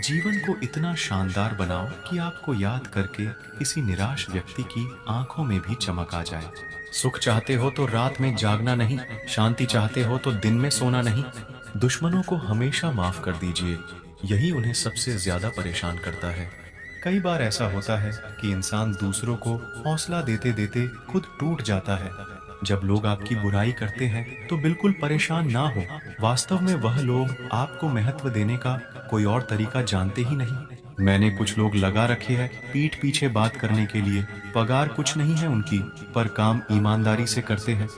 जीवन को इतना शानदार बनाओ कि आपको याद करके किसी निराश व्यक्ति की आंखों में भी चमक आ जाए। सुख चाहते हो तो रात में जागना नहीं, शांति चाहते हो तो दिन में सोना नहीं। दुश्मनों को हमेशा माफ कर दीजिए, यही उन्हें सबसे ज्यादा परेशान करता है। कई बार ऐसा होता है कि इंसान दूसरों को हौसला देते देते खुद टूट जाता है। जब लोग आपकी बुराई करते हैं तो बिल्कुल परेशान ना हो। वास्तव में वह लोग आपको महत्व देने का कोई और तरीका जानते ही नहीं। मैंने कुछ लोग लगा रखे हैं पीठ पीछे बात करने के लिए। पगार कुछ नहीं है उनकी, पर काम ईमानदारी से करते हैं।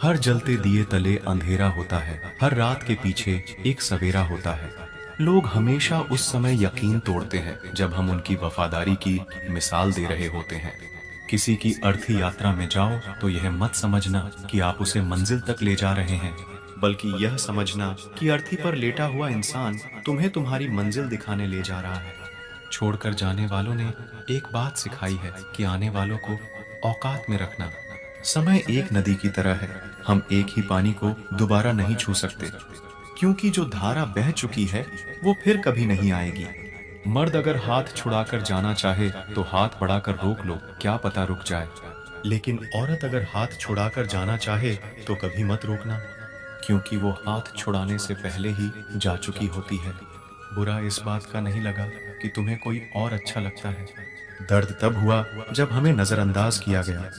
हर जलते दिए तले अंधेरा होता है, हर रात के पीछे एक सवेरा होता है। लोग हमेशा उस समय यकीन तोड़ते हैं जब हम उनकी वफादारी की मिसाल दे रहे होते हैं। किसी की अर्थी यात्रा में जाओ तो यह मत समझना कि आप उसे मंजिल तक ले जा रहे हैं, बल्कि यह समझना कि अर्थी पर लेटा हुआ इंसान तुम्हें तुम्हारी मंजिल दिखाने ले जा रहा है। छोड़कर जाने वालों ने एक बात सिखाई है कि आने वालों को औकात में रखना। समय एक नदी की तरह है, हम एक ही पानी को दोबारा नहीं छू सकते, क्योंकि जो धारा बह चुकी है वो फिर कभी नहीं आएगी। मर्द अगर हाथ छुड़ाकर जाना चाहे तो हाथ बढ़ाकर रोक लो, क्या पता रुक जाए। लेकिन औरत अगर हाथ छुड़ाकर जाना चाहे तो कभी मत रोकना, क्योंकि वो हाथ छुड़ाने से पहले ही जा चुकी होती है। बुरा इस बात का नहीं लगा कि तुम्हें कोई और अच्छा लगता है। दर्द तब हुआ जब हमें नजरअंदाज किया गया।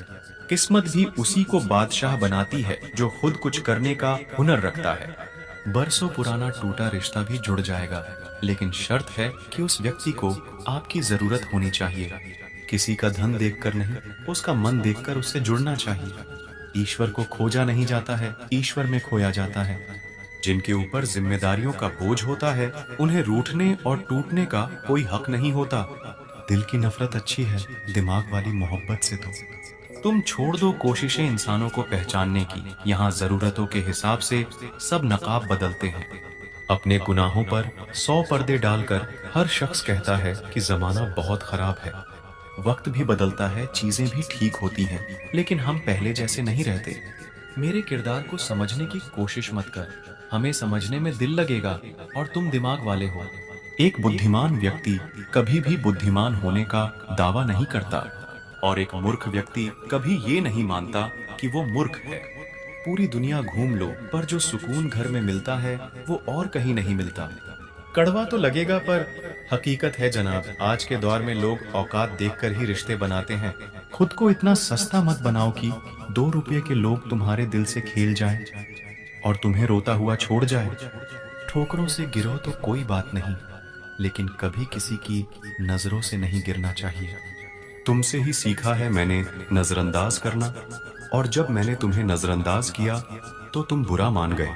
किस्मत भी उसी को बादशाह बनाती है जो खुद कुछ करने का हुनर रखता है। बरसों पुराना टूटा रिश्ता भी जुड़ जाएगा, लेकिन शर्त है कि उस व्यक्ति को आपकी जरूरत होनी चाहिए। किसी का धन देखकर नहीं, उसका मन देखकर उससे जुड़ना चाहिए। ईश्वर को खोजा नहीं जाता है, ईश्वर में खोया जाता है। जिनके ऊपर जिम्मेदारियों का बोझ होता है उन्हें रूठने और टूटने का कोई हक नहीं होता। दिल की नफरत अच्छी है, दिमाग वाली मोहब्बत से तो। तुम छोड़ दो कोशिशें इंसानों को पहचानने की, यहाँ जरूरतों के हिसाब से सब नकाब बदलते हैं। अपने गुनाहों पर 100 पर्दे डालकर हर शख्स कहता है कि जमाना बहुत खराब है। वक्त भी बदलता है, चीजें भी ठीक होती हैं, लेकिन हम पहले जैसे नहीं रहते। मेरे किरदार को समझने की कोशिश मत कर, हमें समझने में दिल लगेगा और तुम दिमाग वाले हो। एक बुद्धिमान व्यक्ति कभी भी बुद्धिमान होने का दावा नहीं करता, और एक मूर्ख व्यक्ति कभी ये नहीं मानता कि वो मूर्ख है। पूरी दुनिया घूम लो, पर जो सुकून घर में मिलता है वो और कहीं नहीं मिलता। कड़वा तो लगेगा पर हकीकत है जनाब, आज के दौर में लोग औकात देखकर ही रिश्ते बनाते हैं। खुद को इतना सस्ता मत बनाओ कि 2 रुपये के लोग तुम्हारे दिल से खेल जाएं और तुम्हें रोता हुआ छोड़ जाए। ठोकरों से गिरो तो कोई बात नहीं, लेकिन कभी किसी की नजरों से नहीं गिरना चाहिए। तुमसे ही सीखा है मैंने नजरअंदाज करना, और जब मैंने तुम्हें नजरअंदाज किया तो तुम बुरा मान गए।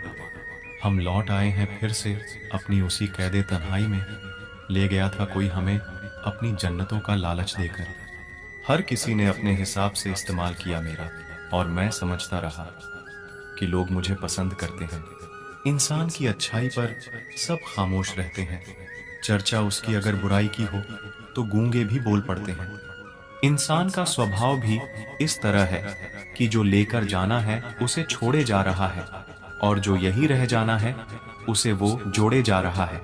हम लौट आए हैं फिर से अपनी उसी कैदे तन्हाई में। ले गया था कोई हमें अपनी जन्नतों का लालच देकर। हर किसी ने अपने हिसाब से इस्तेमाल किया मेरा, और मैं समझता रहा कि लोग मुझे पसंद करते हैं। इंसान की अच्छाई पर सब खामोश रहते हैं, चर्चा उसकी अगर बुराई की हो तो गूंगे भी बोल पड़ते हैं। इंसान का स्वभाव भी इस तरह है कि जो लेकर जाना है उसे छोड़े जा रहा है, और जो यही रह जाना है उसे वो जोड़े जा रहा है।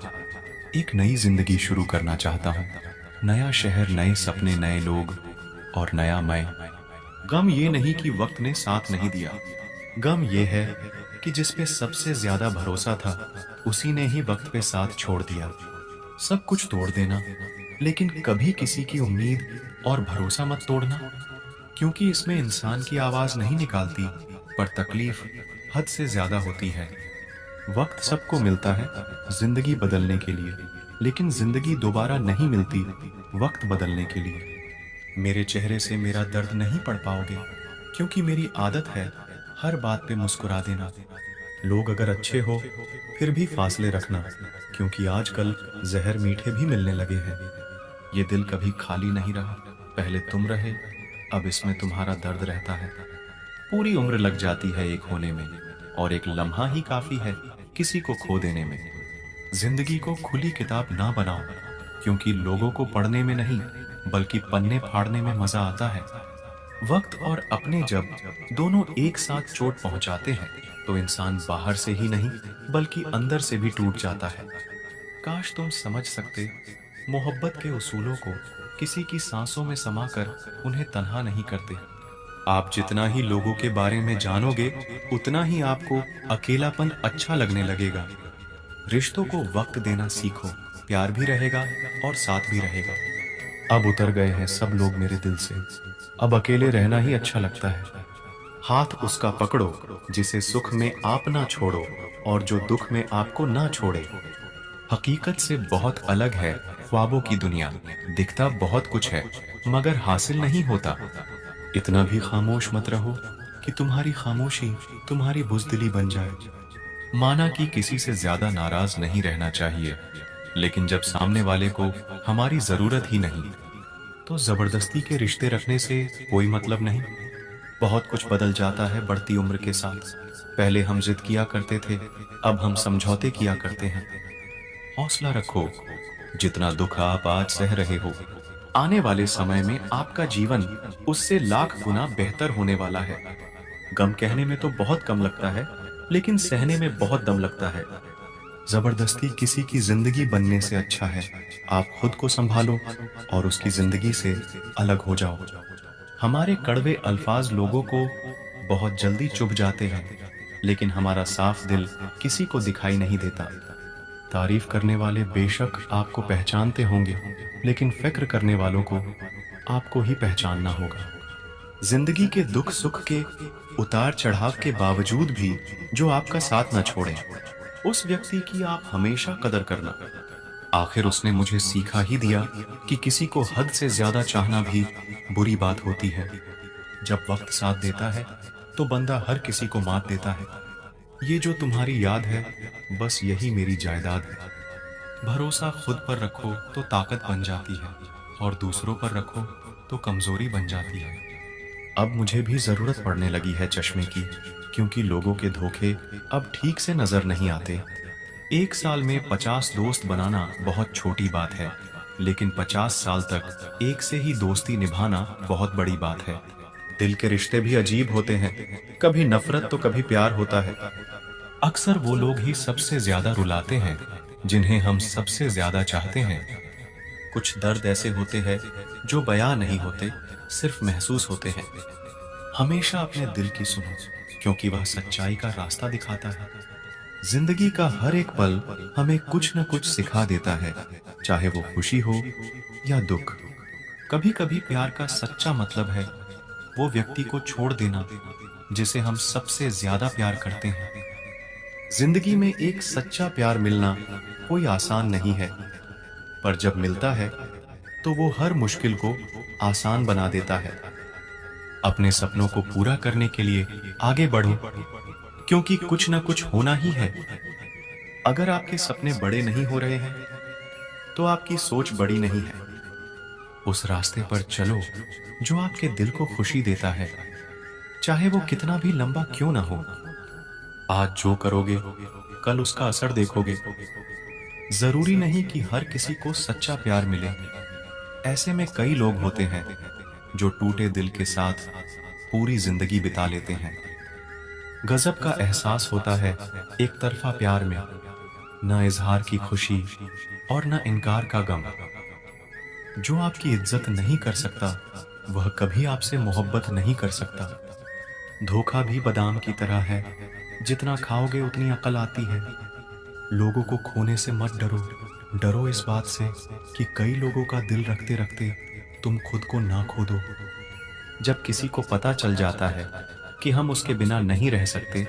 एक नई जिंदगी शुरू करना चाहता हूँ, नया शहर, नए सपने, नए लोग और नया मैं। गम ये नहीं कि वक्त ने साथ नहीं दिया, गम ये है कि जिस पे सबसे ज्यादा भरोसा था उसी ने ही वक्त पे साथ छोड़ दिया। सब कुछ तोड़ देना, लेकिन कभी किसी की उम्मीद और भरोसा मत तोड़ना, क्योंकि इसमें इंसान की आवाज नहीं निकालती, पर तकलीफ हद से ज्यादा होती है। वक्त सबको मिलता है जिंदगी बदलने के लिए, लेकिन जिंदगी दोबारा नहीं मिलती वक्त बदलने के लिए। मेरे चेहरे से मेरा दर्द नहीं पढ़ पाओगे, क्योंकि मेरी आदत है हर बात पे मुस्कुरा देना। लोग अगर अच्छे हो फिर भी फासले रखना, क्योंकि आजकल जहर मीठे भी मिलने लगे हैं। ये दिल कभी खाली नहीं रहा, पहले तुम रहे, अब इसमें तुम्हारा दर्द रहता है। पूरी उम्र लग जाती है एक होने में, और एक लम्हा ही काफी है किसी को खो देने में। जिंदगी को खुली किताब ना बनाओ, क्योंकि लोगों को पढ़ने में नहीं बल्कि पन्ने फाड़ने में मजा आता है। वक्त और अपने जब दोनों एक साथ चोट पहुंचाते हैं तो इंसान बाहर से ही नहीं बल्कि अंदर से भी टूट जाता है। काश तुम समझ सकते, मोहब्बत के उसूलों को किसी की सांसों में समाकर उन्हें तन्हा नहीं करते। आप जितना ही लोगों के बारे में जानोगे, उतना ही आपको अकेलापन अच्छा लगने लगेगा। रिश्तों को वक्त देना सीखो, प्यार भी रहेगा और साथ भी रहेगा। अब उतर गए हैं सब लोग मेरे दिल से, अब अकेले रहना ही अच्छा लगता है। हाथ उसका पकड़ो जिसे सुख में आप ना छोड़ो और जो दुख में आपको ना छोड़े। हकीकत से बहुत अलग है ख्वाबों की दुनिया, दिखता बहुत कुछ है मगर हासिल नहीं होता। इतना भी खामोश मत रहो कि तुम्हारी खामोशी तुम्हारी बुज़दिली बन जाए। माना कि किसी से ज्यादा नाराज नहीं रहना चाहिए, लेकिन जब सामने वाले को हमारी जरूरत ही नहीं, तो जबरदस्ती के रिश्ते रखने से कोई मतलब नहीं। बहुत कुछ बदल जाता है बढ़ती उम्र के साथ। पहले हम जिद किया करते थे, अब हम समझौते किया करते हैं। हौसला रखो, जितना दुख आप आज सह रहे हो, आने वाले समय में आपका जीवन उससे लाख गुना बेहतर होने वाला है। गम कहने में तो बहुत कम लगता है, लेकिन सहने में बहुत दम लगता है। जबरदस्ती किसी की जिंदगी बनने से अच्छा है आप खुद को संभालो और उसकी जिंदगी से अलग हो जाओ। हमारे कड़वे अल्फाज लोगों को बहुत जल्दी चुभ जाते हैं, लेकिन हमारा साफ दिल किसी को दिखाई नहीं देता। तारीफ करने वाले बेशक आपको पहचानते होंगे, लेकिन फिक्र करने वालों को आपको ही पहचानना होगा। जिंदगी के दुख सुख के उतार चढ़ाव के बावजूद भी जो आपका साथ न छोड़े, उस व्यक्ति की आप हमेशा कदर करना। आखिर उसने मुझे सीखा ही दिया कि किसी को हद से ज्यादा चाहना भी बुरी बात होती है। जब वक्त साथ देता है तो बंदा हर किसी को मात देता है। ये जो तुम्हारी याद है, बस यही मेरी जायदाद है। भरोसा खुद पर रखो तो ताकत बन जाती है, और दूसरों पर रखो तो कमजोरी बन जाती है। अब मुझे भी जरूरत पड़ने लगी है चश्मे की, क्योंकि लोगों के धोखे अब ठीक से नजर नहीं आते। एक साल में 50 दोस्त बनाना बहुत छोटी बात है, लेकिन 50 साल तक एक से ही दोस्ती निभाना बहुत बड़ी बात है। दिल के रिश्ते भी अजीब होते हैं, कभी नफरत तो कभी प्यार होता है। अक्सर वो लोग ही सबसे ज्यादा रुलाते हैं जिन्हें हम सबसे ज्यादा चाहते हैं। कुछ दर्द ऐसे होते हैं जो बयां नहीं होते, सिर्फ महसूस होते हैं। हमेशा अपने दिल की सुनो, क्योंकि वह सच्चाई का रास्ता दिखाता है। जिंदगी का हर एक पल हमें कुछ न कुछ सिखा देता है, चाहे वो खुशी हो या दुख। कभी कभी प्यार का सच्चा मतलब है वो व्यक्ति को छोड़ देना जिसे हम सबसे ज्यादा प्यार करते हैं। जिंदगी में एक सच्चा प्यार मिलना कोई आसान नहीं है, पर जब मिलता है तो वो हर मुश्किल को आसान बना देता है। अपने सपनों को पूरा करने के लिए आगे बढ़ो, क्योंकि कुछ ना कुछ होना ही है। अगर आपके सपने बड़े नहीं हो रहे हैं, तो आपकी सोच बड़ी नहीं है। उस रास्ते पर चलो जो आपके दिल को खुशी देता है, चाहे वो कितना भी लंबा क्यों ना हो। आज जो करोगे कल उसका असर देखोगे। जरूरी नहीं कि हर किसी को सच्चा प्यार मिले। ऐसे में कई लोग होते हैं जो टूटे दिल के साथ पूरी जिंदगी बिता लेते हैं। गजब का एहसास होता है एक तरफा प्यार में, न इजहार की खुशी और न इनकार का गम। जो आपकी इज्जत नहीं कर सकता, वह कभी आपसे मोहब्बत नहीं कर सकता। धोखा भी बादाम की तरह है, जितना खाओगे उतनी अकल आती है। लोगों को खोने से मत डरो, डरो इस बात से कि कई लोगों का दिल रखते रखते तुम खुद को ना खो दो। जब किसी को पता चल जाता है कि हम उसके बिना नहीं रह सकते,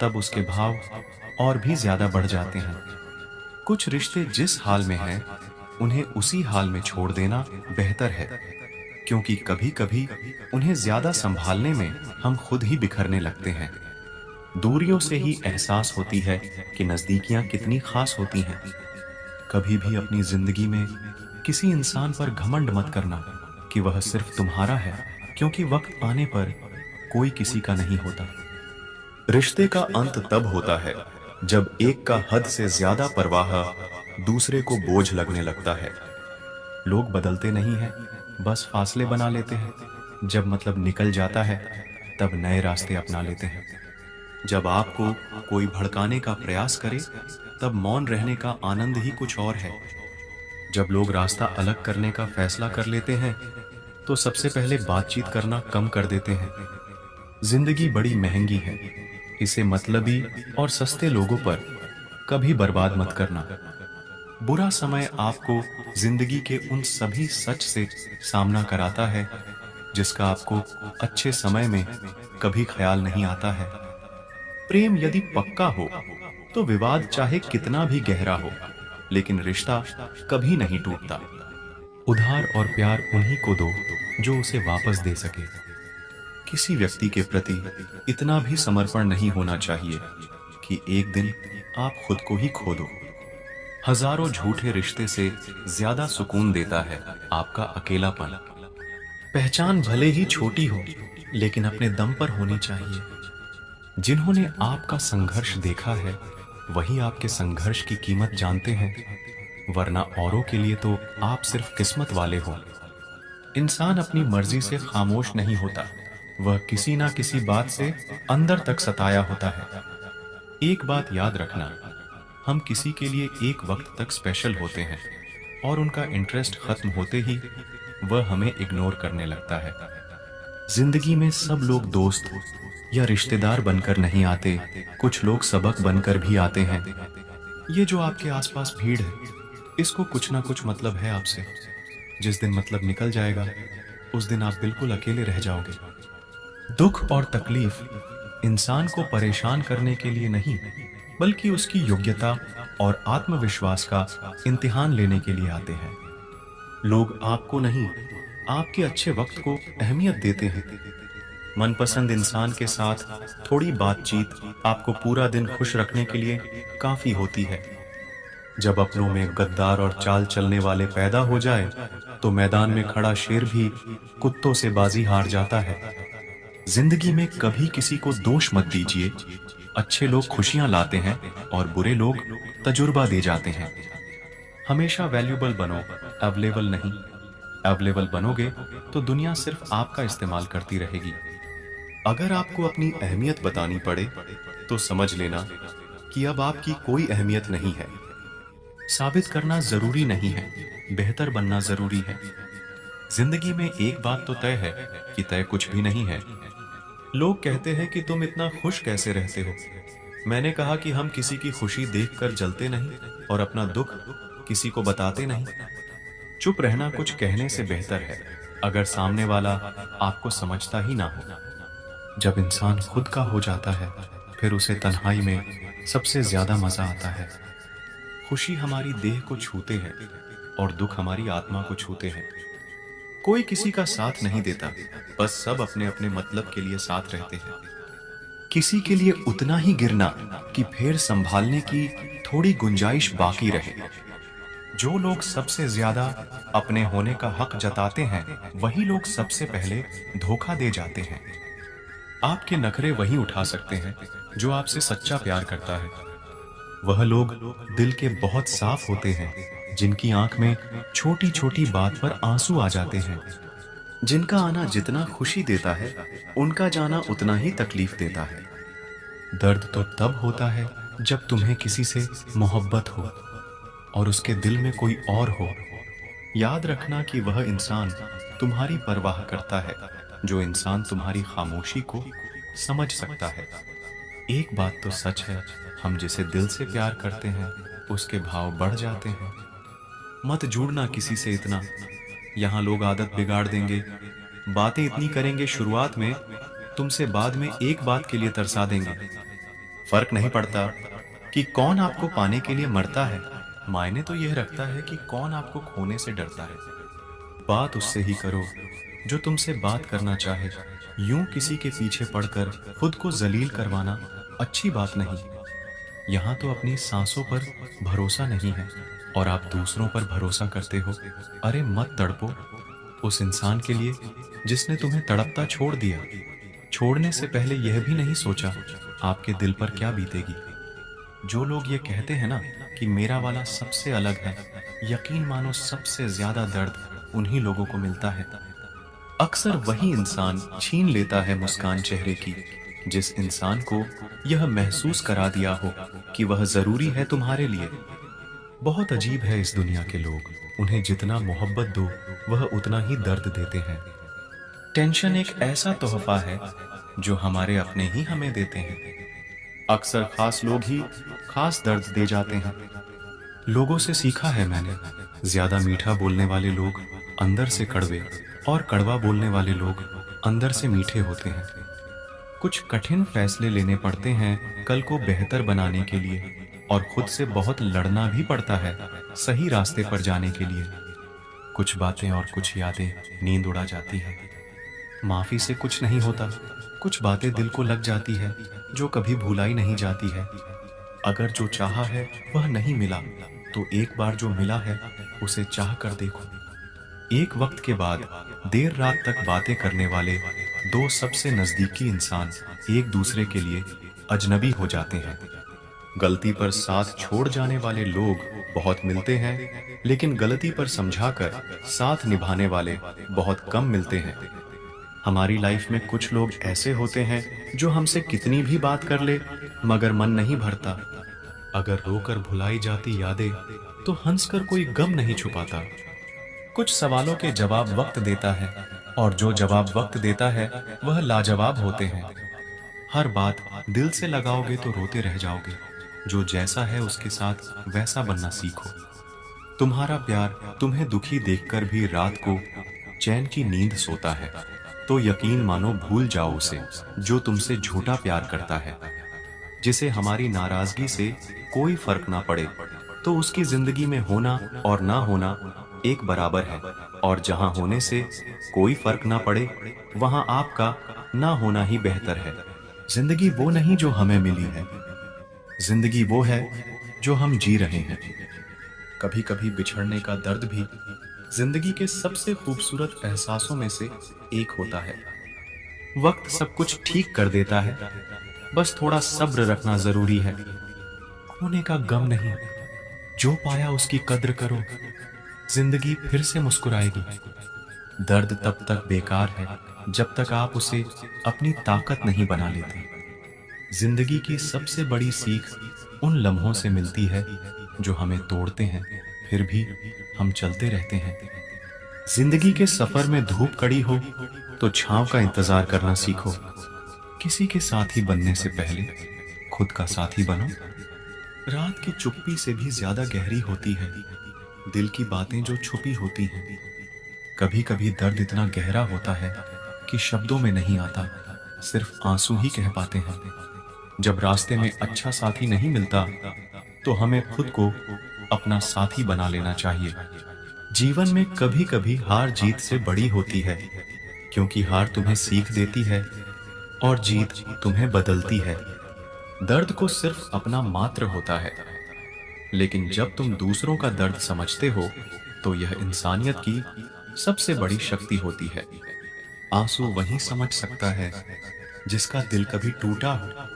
तब उसके भाव और भी ज्यादा बढ़ जाते हैं। कुछ रिश्ते जिस हाल में हैं, उन्हें उसी हाल में छोड़ देना बेहतर है, क्योंकि कभी कभी उन्हें ज्यादा संभालने में हम खुद ही बिखरने लगते हैं। दूरियों से ही एहसास होती है कि नजदीकियां कितनी खास होती हैं। कभी भी अपनी जिंदगी में किसी इंसान पर घमंड मत करना कि वह सिर्फ तुम्हारा है, क्योंकि वक्त आने पर कोई किसी का नहीं होता। रिश्ते का अंत तब होता है जब एक का हद से ज्यादा परवाह दूसरे को बोझ लगने लगता है। लोग बदलते नहीं हैं, बस फासले बना लेते हैं। जब मतलब निकल जाता है, तब नए रास्ते अपना लेते हैं। जब आपको कोई भड़काने का प्रयास करे, तब मौन रहने का आनंद ही कुछ और है। जब लोग रास्ता अलग करने का फैसला कर लेते हैं तो सबसे पहले बातचीत करना कम कर देते हैं। जिंदगी बड़ी महंगी है, इसे मतलबी और सस्ते लोगों पर कभी बर्बाद मत करना। बुरा समय आपको जिंदगी के उन सभी सच से सामना कराता है जिसका आपको अच्छे समय में कभी ख्याल नहीं आता है। प्रेम यदि पक्का हो तो विवाद चाहे कितना भी गहरा हो, लेकिन रिश्ता कभी नहीं टूटता। उधार और प्यार उन्हीं को दो जो उसे वापस दे सके। किसी व्यक्ति के प्रति इतना भी समर्पण नहीं होना चाहिए कि एक दिन आप खुद को ही खो दो। हजारों झूठे रिश्ते से ज्यादा सुकून देता है आपका अकेलापन। पहचान भले ही छोटी हो, लेकिन अपने दम पर होनी चाहिए। जिन्होंने आपका संघर्ष देखा है वही आपके संघर्ष की कीमत जानते हैं, वरना औरों के लिए तो आप सिर्फ किस्मत वाले हो। इंसान अपनी मर्जी से खामोश नहीं होता, वह किसी ना किसी बात से अंदर तक सताया होता है। एक बात याद रखना, हम किसी के लिए एक वक्त तक स्पेशल होते हैं और उनका इंटरेस्ट खत्म होते ही वह हमें इग्नोर करने लगता है। जिंदगी में सब लोग दोस्त या रिश्तेदार बनकर नहीं आते, कुछ लोग सबक बनकर भी आते हैं। ये जो आपके आसपास भीड़ है, इसको कुछ ना कुछ मतलब है आपसे। जिस दिन मतलब निकल जाएगा उस दिन आप बिल्कुल अकेले रह जाओगे। दुख और तकलीफ इंसान को परेशान करने के लिए नहीं, बल्कि उसकी योग्यता और आत्मविश्वास का इम्तिहान लेने के लिए आते हैं। लोग आपको नहीं, आपके अच्छे वक्त को अहमियत देते हैं। मनपसंद इंसान के साथ थोड़ी बातचीत आपको पूरा दिन खुश रखने के लिए काफी होती है। जब अपनों में गद्दार और चाल चलने वाले पैदा हो जाए तो मैदान में खड़ा शेर भी कुत्तों से बाजी हार जाता है। जिंदगी में कभी किसी को दोष मत दीजिए। अच्छे लोग खुशियां लाते हैं और बुरे लोग तजुर्बा दे जाते हैं। हमेशा वैल्यूबल बनो, अवेलेबल नहीं। अवेलेबल बनोगे तो दुनिया सिर्फ आपका इस्तेमाल करती रहेगी। अगर आपको अपनी अहमियत बतानी पड़े तो समझ लेना कि अब आपकी कोई अहमियत नहीं है। साबित करना जरूरी नहीं है, बेहतर बनना जरूरी है। जिंदगी में एक बात तो तय है कि तय कुछ भी नहीं है। लोग कहते हैं कि तुम इतना खुश कैसे रहते हो। मैंने कहा कि हम किसी की खुशी देखकर जलते नहीं और अपना दुख किसी को बताते नहीं। चुप रहना कुछ कहने से बेहतर है, अगर सामने वाला आपको समझता ही ना हो। जब इंसान खुद का हो जाता है फिर उसे तन्हाई में सबसे ज्यादा मजा आता है। खुशी हमारी देह को छूते हैं और दुख हमारी आत्मा को छूते हैं। कोई किसी का साथ नहीं देता, बस सब अपने अपने मतलब के लिए साथ रहते हैं। किसी के लिए उतना ही गिरना कि फिर संभालने की थोड़ी गुंजाइश बाकी रहे। जो लोग सबसे ज्यादा अपने होने का हक जताते हैं वही लोग सबसे पहले धोखा दे जाते हैं। आपके नखरे वही उठा सकते हैं जो आपसे सच्चा प्यार करता है। वह लोग दिल के बहुत साफ होते हैं जिनकी आंख में छोटी छोटी बात पर आंसू आ जाते हैं। जिनका आना जितना खुशी देता है उनका जाना उतना ही तकलीफ देता है। दर्द तो तब होता है जब तुम्हें किसी से मोहब्बत हो और उसके दिल में कोई और हो। याद रखना कि वह इंसान तुम्हारी परवाह करता है जो इंसान तुम्हारी खामोशी को समझ सकता है। एक बात तो सच है, हम जिसे दिल से प्यार करते हैं उसके भाव बढ़ जाते हैं। मत जुड़ना किसी से इतना, यहाँ लोग आदत बिगाड़ देंगे। बातें इतनी करेंगे शुरुआत में, तुमसे बाद में एक बात के लिए तरसा देंगे। फर्क नहीं पड़ता कि कौन आपको पाने के लिए मरता है, मायने तो यह रखता है कि कौन आपको खोने से डरता है। बात उससे ही करो जो तुमसे बात करना चाहे। यूं किसी के पीछे पड़कर खुद को जलील करवाना अच्छी बात नहीं। यहाँ तो अपनी सांसों पर भरोसा नहीं है और आप दूसरों पर भरोसा करते हो। अरे मत तड़पो उस इंसान के लिए जिसने तुम्हें तड़पता छोड़ दिया। छोड़ने से पहले यह भी नहीं सोचा आपके दिल पर क्या बीतेगी। जो लोग ये कहते हैं ना कि मेरा वाला सबसे अलग है, यकीन मानो सबसे ज्यादा दर्द उन्हीं लोगों को मिलता है। अक्सर वही इंसान छीन लेता है मुस्कान चेहरे की जिस इंसान को यह महसूस करा दिया हो कि वह जरूरी है तुम्हारे लिए। बहुत अजीब है इस दुनिया के लोग, उन्हें जितना मोहब्बत दो वह उतना ही दर्द देते हैं। टेंशन एक ऐसा तोहफा है जो हमारे अपने ही हमें देते हैं। अक्सर खास लोग ही खास दर्द दे जाते हैं। लोगों से सीखा है मैंने, ज्यादा मीठा बोलने वाले लोग अंदर से कड़वे और कड़वा बोलने वाले लोग अंदर से मीठे होते हैं। कुछ कठिन फैसले लेने पड़ते हैं कल को बेहतर बनाने के लिए, और खुद से बहुत लड़ना भी पड़ता है सही रास्ते पर जाने के लिए। कुछ बातें और कुछ यादें नींद उड़ा जाती है। माफी से कुछ नहीं होता, कुछ बातें दिल को लग जाती है जो कभी भुलाई नहीं जाती है। अगर जो चाहा है वह नहीं मिला तो एक बार जो मिला है उसे चाह कर देखो। एक वक्त के बाद देर रात तक बातें करने वाले दो सबसे नजदीकी इंसान एक दूसरे के लिए अजनबी हो जाते हैं। गलती पर साथ छोड़ जाने वाले लोग बहुत मिलते हैं, लेकिन गलती पर समझाकर साथ निभाने वाले बहुत कम मिलते हैं। हमारी लाइफ में कुछ लोग ऐसे होते हैं जो हमसे कितनी भी बात कर ले मगर मन नहीं भरता। अगर रोकर भुलाई जाती यादें तो हंसकर कोई गम नहीं छुपाता। कुछ सवालों के जवाब वक्त देता है, और जो जवाब वक्त देता है वह लाजवाब होते हैं। हर बात दिल से लगाओगे तो रोते रह जाओगे। जो जैसा है उसके साथ वैसा बनना सीखो। तुम्हारा प्यार तुम्हें दुखी देखकर भी रात को चैन की नींद सोता है, तो यकीन मानो भूल जाओ उसे जो तुमसे झूठा प्यार करता है। जिसे हमारी नाराजगी से कोई फर्क ना पड़े, तो उसकी जिंदगी में होना और ना होना एक बराबर है। और जहां होने से कोई फर्क ना पड़े वहां आपका ना होना ही बेहतर है। जिंदगी वो नहीं जो हमें मिली है, जिंदगी वो है जो हम जी रहे हैं। कभी कभी बिछड़ने का दर्द भी जिंदगी के सबसे खूबसूरत एहसासों में से एक होता है। वक्त सब कुछ ठीक कर देता है, बस थोड़ा सब्र रखना जरूरी है। खोने का गम नहीं, जो पाया उसकी कद्र करो, जिंदगी फिर से मुस्कुराएगी। दर्द तब तक बेकार है जब तक आप उसे अपनी ताकत नहीं बना लेते। जिंदगी की सबसे बड़ी सीख उन लम्हों से मिलती है जो हमें तोड़ते हैं, फिर भी हम चलते रहते हैं। जिंदगी के सफर में धूप कड़ी हो तो छांव का इंतजार करना सीखो। किसी के साथी बनने से पहले खुद का साथी बनो। रात की चुप्पी से भी ज्यादा गहरी होती है दिल की बातें जो छुपी होती हैं। कभी कभी दर्द इतना गहरा होता है कि शब्दों में नहीं आता, सिर्फ आंसू ही कह पाते हैं। जब रास्ते में अच्छा साथी नहीं मिलता तो हमें खुद को अपना साथी बना लेना चाहिए। जीवन में कभी कभी हार जीत से बड़ी होती है, क्योंकि हार तुम्हें सीख देती है और जीत तुम्हें बदलती है। दर्द को सिर्फ अपना मात्र होता है, लेकिन जब तुम दूसरों का दर्द समझते हो तो यह इंसानियत की सबसे बड़ी शक्ति होती है। आंसू वही समझ सकता है जिसका दिल कभी टूटा हो।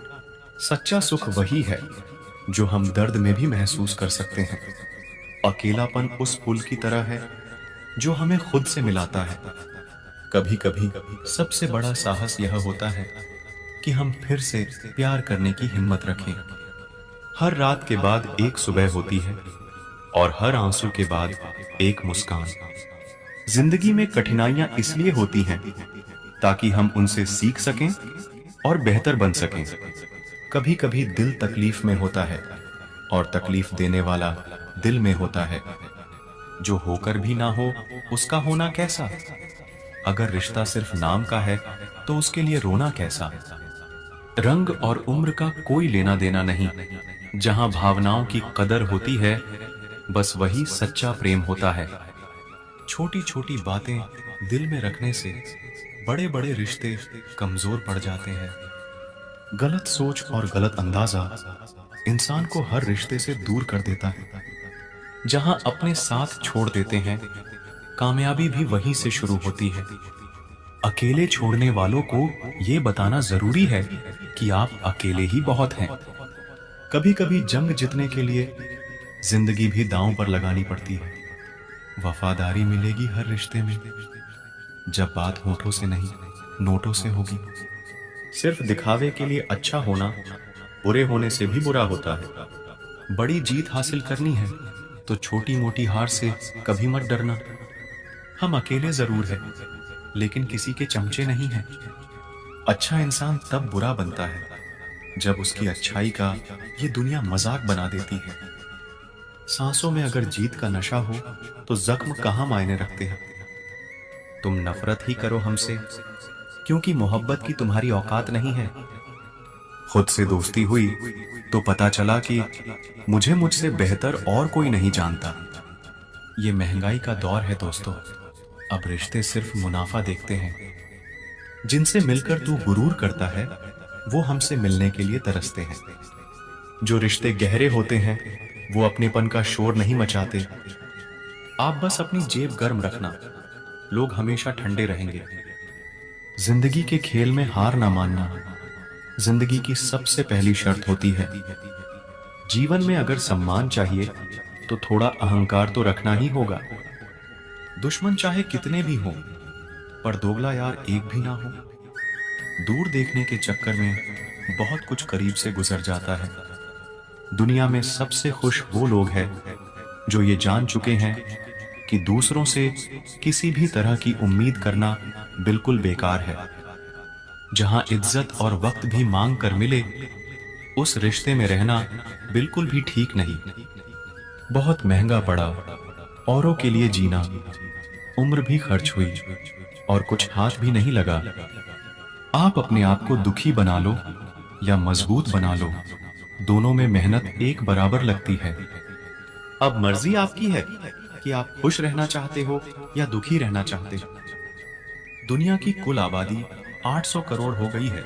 सच्चा सुख वही है जो हम दर्द में भी महसूस कर सकते हैं। अकेलापन उस फूल की तरह है जो हमें खुद से मिलाता है। कभी कभी सबसे बड़ा साहस यह होता है कि हम फिर से प्यार करने की हिम्मत रखें। हर रात के बाद एक सुबह होती है और हर आंसू के बाद एक मुस्कान। जिंदगी में कठिनाइयां इसलिए होती हैं ताकि हम उनसे सीख सकें और बेहतर बन सकें। कभी कभी दिल तकलीफ में होता है और तकलीफ देने वाला दिल में होता है। जो होकर भी ना हो उसका होना कैसा। अगर रिश्ता सिर्फ नाम का है तो उसके लिए रोना कैसा। रंग और उम्र का कोई लेना देना नहीं, जहां भावनाओं की कदर होती है बस वही सच्चा प्रेम होता है। छोटी छोटी बातें दिल में रखने से बड़े बड़े रिश्ते कमजोर पड़ जाते हैं। गलत सोच और गलत अंदाजा इंसान को हर रिश्ते से दूर कर देता है। जहां अपने साथ छोड़ देते हैं, कामयाबी भी वहीं से शुरू होती है। अकेले छोड़ने वालों को यह बताना जरूरी है कि आप अकेले ही बहुत हैं। कभी कभी जंग जीतने के लिए जिंदगी भी दांव पर लगानी पड़ती है। वफादारी मिलेगी हर रिश्ते में, जब बात होठों से नहीं नोटों से होगी। सिर्फ दिखावे के लिए अच्छा होना बुरे होने से भी बुरा होता है। बड़ी जीत हासिल करनी है तो छोटी मोटी हार से कभी मत डरना। हम अकेले जरूर हैं, लेकिन किसी के चमचे नहीं हैं। अच्छा इंसान तब बुरा बनता है जब उसकी अच्छाई का ये दुनिया मजाक बना देती है। सांसों में अगर जीत का नशा हो तो जख्म कहाँ मायने रखते हैं। तुम नफरत ही करो हमसे, क्योंकि मोहब्बत की तुम्हारी औकात नहीं है। खुद से दोस्ती हुई तो पता चला कि मुझे मुझसे बेहतर और कोई नहीं जानता। ये महंगाई का दौर है दोस्तों, अब रिश्ते सिर्फ मुनाफा देखते हैं। जिनसे मिलकर तू गुरूर करता है वो हमसे मिलने के लिए तरसते हैं। जो रिश्ते गहरे होते हैं वो अपनेपन का शोर नहीं मचाते। आप बस अपनी जेब गर्म रखना, लोग हमेशा ठंडे रहेंगे। जिंदगी के खेल में हार ना मानना जिंदगी की सबसे पहली शर्त होती है। जीवन में अगर सम्मान चाहिए तो थोड़ा अहंकार तो रखना ही होगा। दुश्मन चाहे कितने भी हों, पर दोगला यार एक भी ना हो। दूर देखने के चक्कर में बहुत कुछ करीब से गुजर जाता है। दुनिया में सबसे खुश वो लोग हैं जो ये जान चुके हैं कि दूसरों से किसी भी तरह की उम्मीद करना बिल्कुल बेकार है। जहां इज्जत और वक्त भी मांग कर मिले, उस रिश्ते में रहना बिल्कुल भी ठीक नहीं। बहुत महंगा पड़ा औरों के लिए जीना, उम्र भी खर्च हुई और कुछ हाथ भी नहीं लगा। आप अपने आप को दुखी बना लो या मजबूत बना लो, दोनों में मेहनत एक बराबर लगती है। अब मर्जी आपकी है कि आप खुश रहना चाहते हो या दुखी रहना चाहते हो। दुनिया की कुल आबादी 800 करोड़ हो गई है,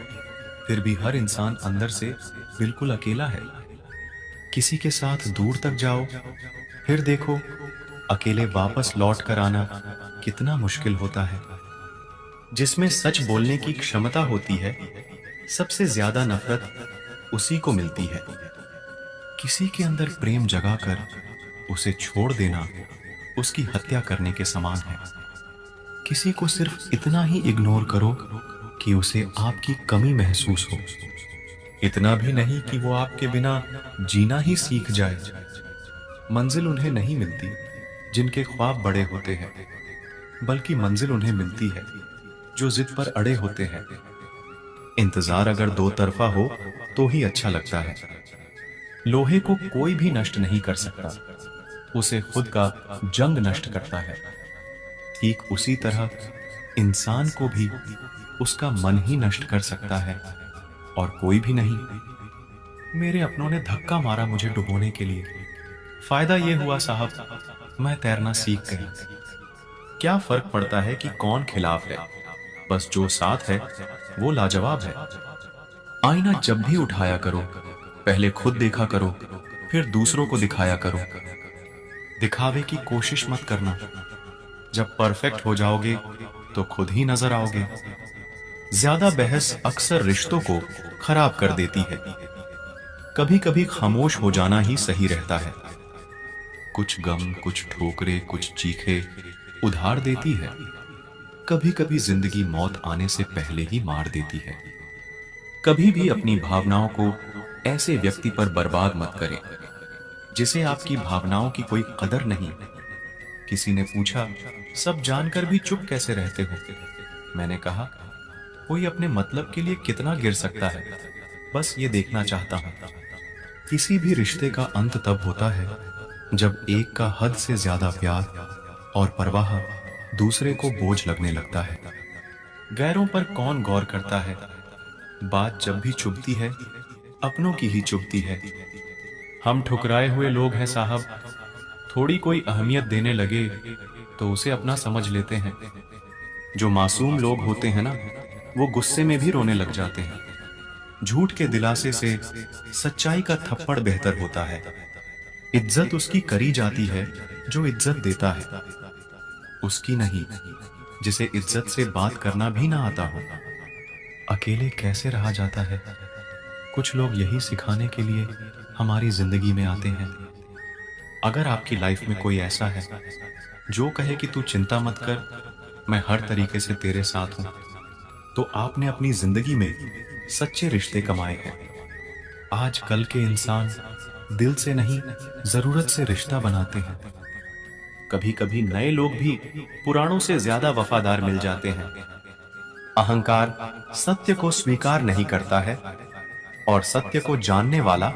फिर भी हर इंसान अंदर से बिल्कुल अकेला है। किसी के साथ दूर तक जाओ, फिर देखो अकेले वापस लौट कर आना कितना मुश्किल होता है। जिसमें सच बोलने की क्षमता होती है, सबसे ज्यादा नफरत उसी को मिलती है। किसी के अंदर प्रेम जगाकर उसे छोड़ देना उसकी हत्या करने के समान है। किसी को सिर्फ इतना ही इग्नोर करो कि उसे आपकी कमी महसूस हो, इतना भी नहीं कि वो आपके बिना जीना ही सीख जाए। मंजिल उन्हें नहीं मिलती जिनके ख्वाब बड़े होते हैं, बल्कि मंजिल उन्हें मिलती है जो जिद पर अड़े होते हैं। इंतजार अगर दो तरफा हो तो ही अच्छा लगता है। लोहे को कोई भी नष्ट नहीं कर सकता, उसे खुद का जंग नष्ट करता है। ठीक उसी तरह इंसान को भी उसका मन ही नष्ट कर सकता है, और कोई भी नहीं। मेरे अपनों ने धक्का मारा मुझे डुबोने के लिए। फायदा यह हुआ साहब, मैं तैरना सीख गया। क्या फर्क पड़ता है कि कौन खिलाफ है, बस जो साथ है वो लाजवाब है। आईना जब भी उठाया करो, पहले खुद देखा करो, फिर दूसरों को दिखाया करो। दिखावे की कोशिश मत करना, जब परफेक्ट हो जाओगे तो खुद ही नजर आओगे। ज्यादा बहस अक्सर रिश्तों को खराब कर देती है। कभी कभी खामोश हो जाना ही सही रहता है। कुछ गम, कुछ ठोकरे, कुछ चीखे उधार देती है। कभी कभी जिंदगी मौत आने से पहले ही मार देती है। कभी भी अपनी भावनाओं को ऐसे व्यक्ति पर बर्बाद मत करें जिसे आपकी भावनाओं की कोई कदर नहीं। किसी ने पूछा, सब जानकर भी चुप कैसे रहते हो? मैंने कहा, कोई अपने मतलब के लिए कितना गिर सकता है, बस ये देखना चाहता हूं। किसी भी रिश्ते का अंत तब होता है जब एक का हद से ज्यादा प्यार और परवाह दूसरे को बोझ लगने लगता है। गैरों पर कौन गौर करता है? बात जब भी चुभती है, अपनों की ही चुभती है। हम ठुकराए हुए लोग हैं साहब, थोड़ी कोई अहमियत देने लगे तो उसे अपना समझ लेते हैं। जो मासूम लोग होते हैं ना, वो गुस्से में भी रोने लग जाते हैं। झूठ के दिलासे से सच्चाई का थप्पड़ बेहतर होता है। इज्जत उसकी करी जाती है जो इज्जत देता है, उसकी नहीं जिसे इज्जत से बात करना भी ना आता हो। अकेले कैसे रहा जाता है? कुछ लोग यही सिखाने के लिए हमारी जिंदगी में आते हैं। अगर आपकी लाइफ में कोई ऐसा है जो कहे कि तू चिंता मत कर, मैं हर तरीके से तेरे साथ हूं, तो आपने अपनी जिंदगी में सच्चे रिश्ते कमाए हैं। आज कल के इंसान दिल से नहीं, जरूरत से रिश्ता बनाते हैं। कभी कभी नए लोग भी पुरानों से ज्यादा वफादार मिल जाते हैं। अहंकार सत्य को स्वीकार नहीं करता है, और सत्य को जानने वाला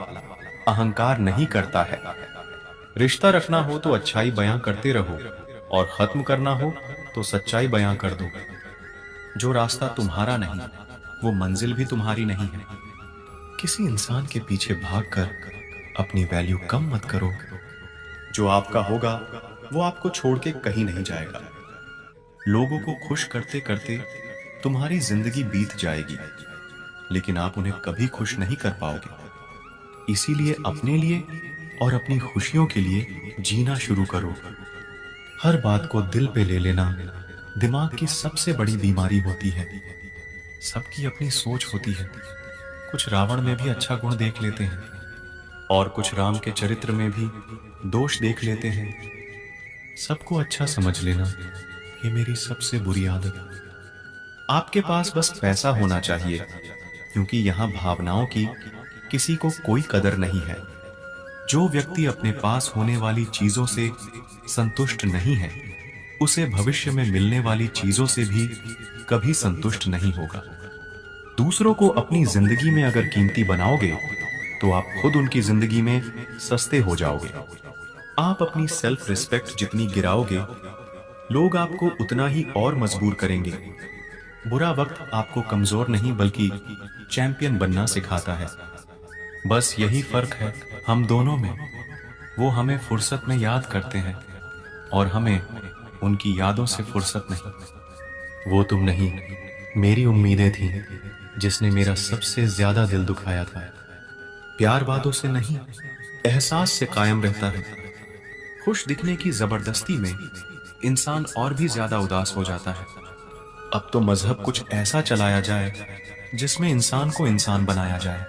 अहंकार नहीं करता है। रिश्ता रखना हो तो अच्छाई बयां करते रहो, और खत्म करना हो तो सच्चाई बयां कर दो। जो रास्ता तुम्हारा नहीं, वो मंजिल भी तुम्हारी नहीं है। किसी इंसान के पीछे भागकर अपनी वैल्यू कम मत करो। जो आपका होगा वो आपको छोड़ के कहीं नहीं जाएगा। लोगों को खुश करते करते तुम्हारी जिंदगी बीत जाएगी, लेकिन आप उन्हें कभी खुश नहीं कर पाओगे। इसीलिए अपने लिए और अपनी खुशियों के लिए जीना शुरू करो। हर बात को दिल पे ले लेना दिमाग की सबसे बड़ी बीमारी होती है। सबकी अपनी सोच होती है। कुछ रावण में भी अच्छा गुण देख लेते हैं, और कुछ राम के चरित्र में भी दोष देख लेते हैं। सबको अच्छा समझ लेना ये मेरी सबसे बुरी आदत। आपके पास बस पैसा होना चाहिए, क्योंकि यहाँ भावनाओं की किसी को कोई कदर नहीं है। जो व्यक्ति अपने पास होने वाली चीजों से संतुष्ट नहीं है, उसे भविष्य में मिलने वाली चीजों से भी कभी संतुष्ट नहीं होगा। दूसरों को अपनी जिंदगी में अगर कीमती बनाओगे, तो आप खुद उनकी जिंदगी में सस्ते हो जाओगे। आप अपनी सेल्फ रिस्पेक्ट जितनी गिराओगे, लोग आपको उतना ही और मजबूर करेंगे। बुरा वक्त आपको कमजोर नहीं बल्कि चैंपियन बनना सिखाता है। बस यही फर्क है हम दोनों में। वो हमें फुर्सत में याद करते हैं, और हमें उनकी यादों से फुर्सत नहीं। वो तुम नहीं, मेरी उम्मीदें थीं जिसने मेरा सबसे ज्यादा दिल दुखाया था। प्यार वादों से नहीं, एहसास से कायम रहता है। खुश दिखने की जबरदस्ती में इंसान और भी ज्यादा उदास हो जाता है। अब तो मजहब कुछ ऐसा चलाया जाए जिसमें इंसान को इंसान बनाया जाए।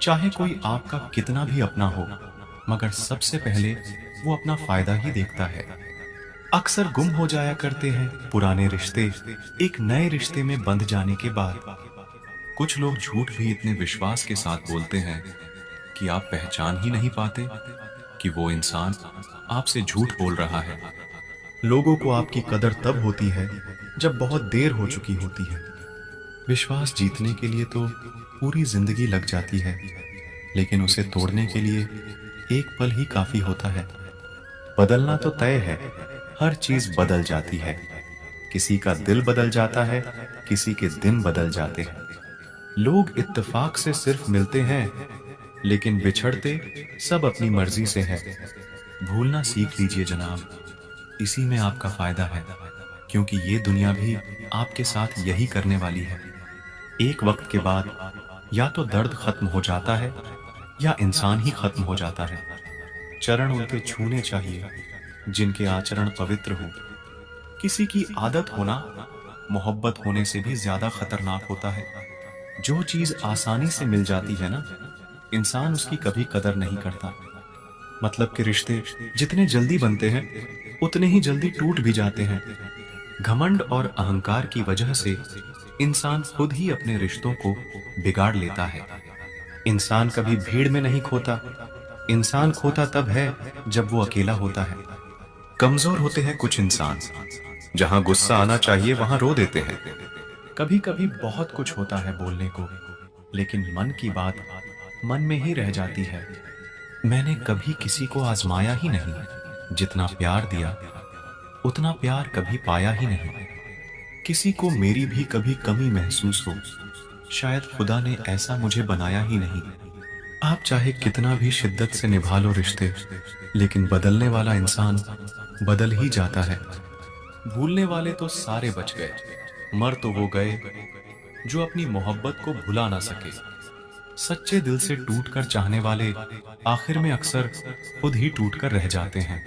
चाहे कोई आपका कितना भी अपना हो, मगर सबसे पहले वो अपना फायदा ही देखता है। अक्सर गुम हो जाया करते हैं पुराने रिश्ते एक नए रिश्ते में बंध जाने के बाद। कुछ लोग झूठ भी इतने विश्वास के साथ बोलते हैं कि आप पहचान ही नहीं पाते कि वो इंसान आपसे झूठ बोल रहा है। लोगों को आपकी कदर तब होती है जब बहुत देर हो चुकी होती है। विश्वास जीतने के लिए तो पूरी जिंदगी लग जाती है, लेकिन उसे तोड़ने के लिए एक पल ही काफी होता है। बदलना तो तय है, हर चीज बदल जाती है। किसी का दिल बदल जाता है, किसी के दिन बदल जाते हैं। लोग इत्तेफाक से सिर्फ मिलते हैं, लेकिन बिछड़ते सब अपनी मर्जी से है। भूलना सीख लीजिए जनाब, इसी में आपका फायदा है, क्योंकि ये दुनिया भी आपके साथ यही करने वाली है। एक वक्त के बाद या तो दर्द खत्म हो जाता है, या इंसान ही खत्म हो जाता है। चरण उनके छूने चाहिए जिनके आचरण पवित्र हो। किसी की आदत होना मोहब्बत होने से भी ज्यादा खतरनाक होता है। जो चीज आसानी से मिल जाती है ना, इंसान उसकी कभी कदर नहीं करता। मतलब के रिश्ते जितने जल्दी बनते हैं, उतने ही जल्दी टूट भी जाते हैं। घमंड और अहंकार की वजह से इंसान खुद ही अपने रिश्तों को बिगाड़ लेता है। इंसान कभी भीड़ में नहीं खोता। इंसान खोता तब है जब वो अकेला होता है। कमजोर होते हैं कुछ इंसान, जहां गुस्सा आना चाहिए वहां रो देते हैं। कभी कभी बहुत कुछ होता है बोलने को, लेकिन मन की बात मन में ही रह जाती है। मैंने कभी किसी को आजमाया ही नहीं। जितना प्यार दिया उतना प्यार कभी पाया ही नहीं। किसी को मेरी भी कभी कमी महसूस हो, शायद खुदा ने ऐसा मुझे बनाया ही नहीं। आप चाहे कितना भी शिद्दत से निभा लो रिश्ते, लेकिन बदलने वाला इंसान बदल ही जाता है। भूलने वाले तो सारे बच गए, मर तो वो गए जो अपनी मोहब्बत को भुला ना सके। सच्चे दिल से टूटकर चाहने वाले आखिर में अक्सर खुद ही टूटकर रह जाते हैं।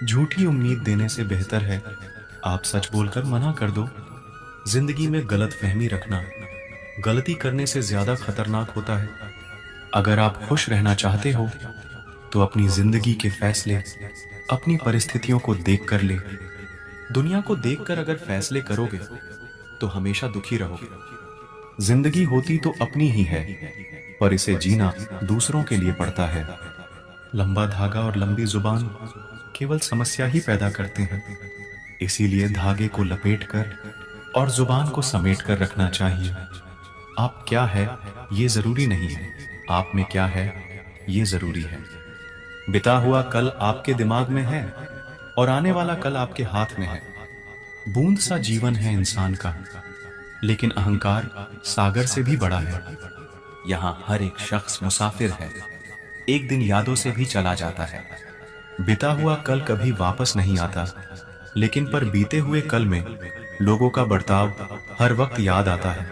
झूठी उम्मीद देने से बेहतर है आप सच बोलकर मना कर दो। जिंदगी में गलत फहमी रखना गलती करने से ज्यादा खतरनाक होता है। अगर आप खुश रहना चाहते हो तो अपनी जिंदगी के फैसले अपनी परिस्थितियों को देख कर ले। दुनिया को देखकर अगर फैसले करोगे तो हमेशा दुखी रहोगे। जिंदगी होती तो अपनी ही है, पर इसे जीना दूसरों के लिए पड़ता है। लंबा धागा और लंबी जुबान केवल समस्या ही पैदा करते हैं। इसीलिए धागे को लपेटकर और जुबान को समेट कर रखना चाहिए। आप क्या है ये जरूरी नहीं है, आप में क्या है ये जरूरी है। बिता हुआ कल आपके दिमाग में है और आने वाला कल आपके हाथ में है। बूंद सा जीवन है इंसान का, लेकिन अहंकार सागर से भी बड़ा है। यहाँ हर एक शख्स मुसाफिर है, एक दिन यादों से भी चला जाता है। बिता हुआ कल कभी वापस नहीं आता, लेकिन पर बीते हुए कल में लोगों का बर्ताव हर वक्त याद आता है।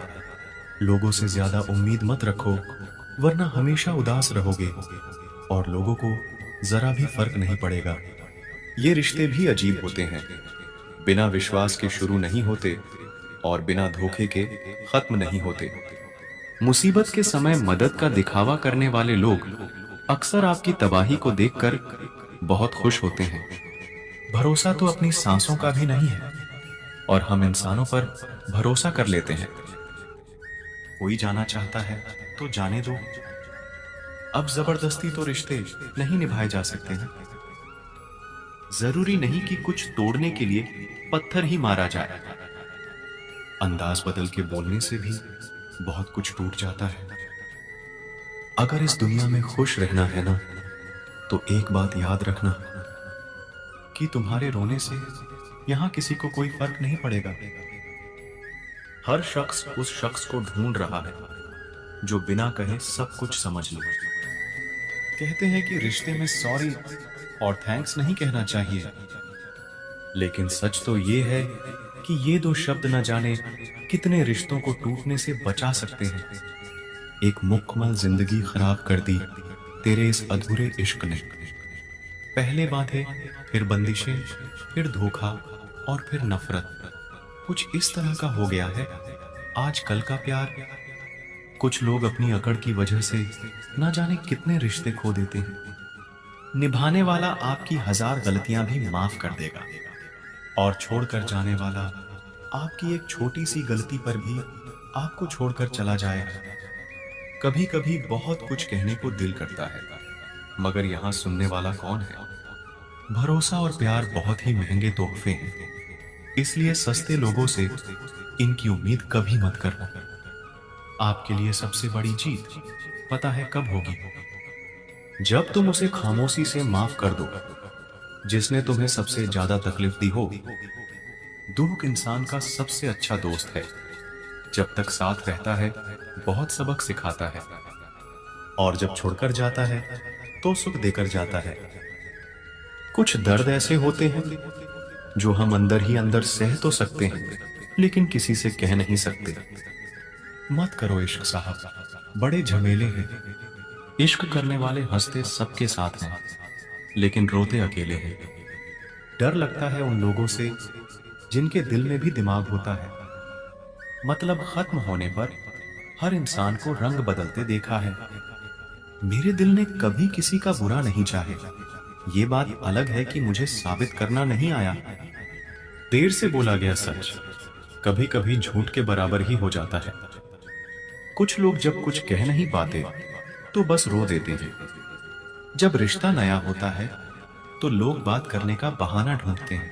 लोगों से ज्यादा उम्मीद मत रखो, वरना हमेशा उदास रहोगे और लोगों को जरा भी फर्क नहीं पड़ेगा। ये रिश्ते भी अजीब होते हैं, बिना विश्वास के शुरू नहीं होते और बिना धोखे के खत्म नहीं होते। मुसीबत के समय मदद का दिखावा करने वाले लोग अक्सर आपकी तबाही को देखकर बहुत खुश होते हैं। भरोसा तो अपनी सांसों का भी नहीं है और हम इंसानों पर भरोसा कर लेते हैं। कोई जाना चाहता है तो जाने दो। अब जबरदस्ती तो रिश्ते नहीं निभाए जा सकते हैं। जरूरी नहीं कि कुछ तोड़ने के लिए पत्थर ही मारा जाए। अंदाज बदल के बोलने से भी बहुत कुछ टूट जाता है। अगर इस दुनिया में खुश रहना है ना, तो एक बात याद रखना कि तुम्हारे रोने से यहां किसी को कोई फर्क नहीं पड़ेगा। हर शख्स उस शख्स को ढूंढ रहा है जो बिना कहे सब कुछ समझ ले। कहते हैं कि रिश्ते में सॉरी और थैंक्स नहीं कहना चाहिए, लेकिन सच तो ये है कि ये दो शब्द न जाने कितने रिश्तों को टूटने से बचा सकते हैं। एक मुकम्मल जिंदगी खराब कर दी तेरे इस अधूरे इश्क ने। पहले बातें, फिर बंदिशें, फिर धोखा और फिर नफरत। कुछ इस तरह का हो गया है आजकल का प्यार। कुछ लोग अपनी अकड़ की वजह से ना जाने कितने रिश्ते खो देते हैं। निभाने वाला आपकी 1000 गलतियां भी माफ कर देगा और छोड़कर जाने वाला आपकी एक छोटी सी गलती पर भी आपको छोड़कर चला जाएगा। कभी कभी बहुत कुछ कहने को दिल करता है, मगर यहां सुनने वाला कौन है। भरोसा और प्यार बहुत ही महंगे तोहफे हैं, इसलिए सस्ते लोगों से इनकी उम्मीद कभी मत करना। आपके लिए सबसे बड़ी जीत पता है कब होगी? जब तुम उसे खामोशी से माफ कर दो जिसने तुम्हें सबसे ज्यादा तकलीफ दी हो। दुख इंसान का सबसे अच्छा दोस्त है। जब तक साथ रहता है बहुत सबक सिखाता है, और जब छोड़कर जाता है तो सुख देकर जाता है। कुछ दर्द ऐसे होते हैं जो हम अंदर ही अंदर सह तो सकते हैं, लेकिन किसी से कह नहीं सकते। मत करो इश्क साहब, बड़े झमेले हैं। इश्क करने वाले हंसते सबके साथ हैं, लेकिन रोते अकेले हैं। डर लगता है उन लोगों से जिनके दिल में भी दिमाग होता है। मतलब खत्म होने पर हर इंसान को रंग बदलते देखा है। मेरे दिल ने कभी किसी का बुरा नहीं चाहे। ये बात अलग है कि मुझे साबित करना नहीं आया। देर से बोला गया सच कभी कभी झूठ के बराबर ही हो जाता है। कुछ लोग जब कुछ कह नहीं पाते तो बस रो देते हैं। जब रिश्ता नया होता है तो लोग बात करने का बहाना ढूंढते हैं,